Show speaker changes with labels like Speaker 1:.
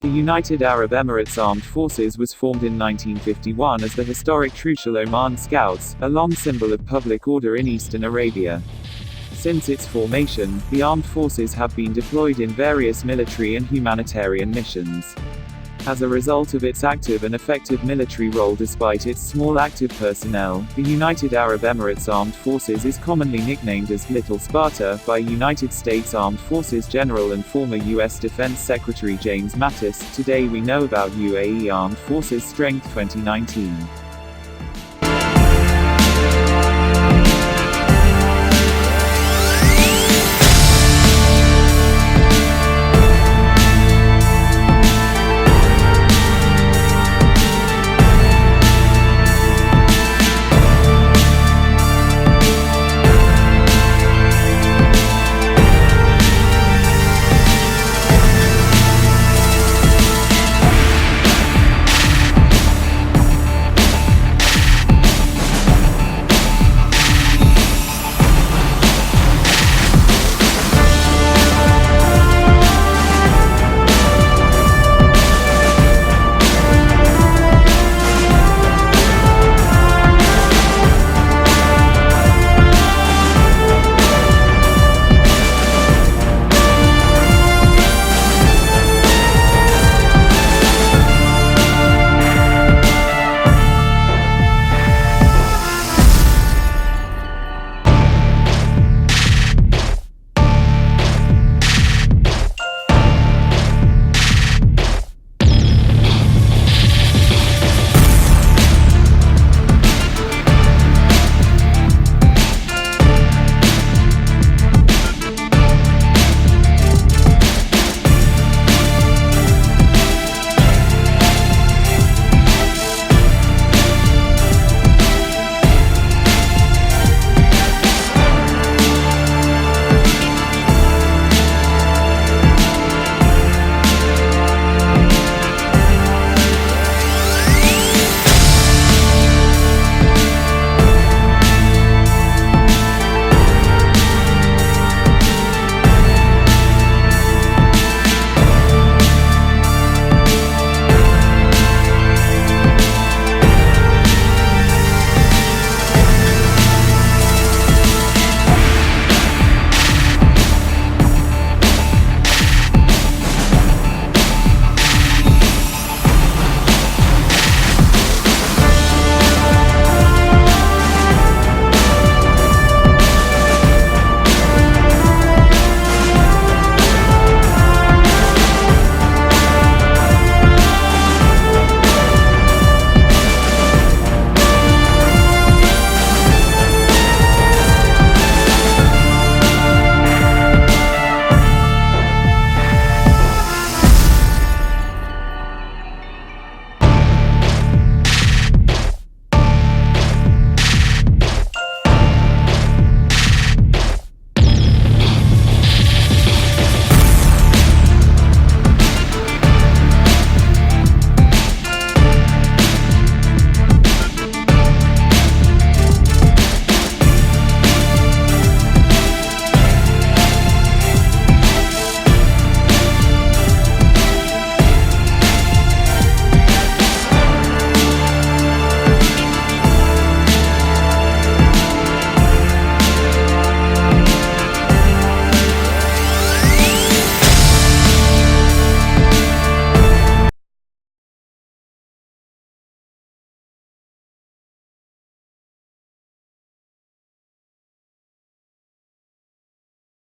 Speaker 1: The United Arab Emirates Armed Forces was formed in 1951 as the historic Trucial Oman Scouts, a long symbol of public order in eastern Arabia. Since its formation, the armed forces have been deployed in various military and humanitarian missions. As a result of its active and effective military role despite its small active personnel, the United Arab Emirates Armed Forces is commonly nicknamed as Little Sparta by United States Armed Forces General and former U.S. Defense Secretary James Mattis. Today we know about UAE Armed Forces Strength 2019.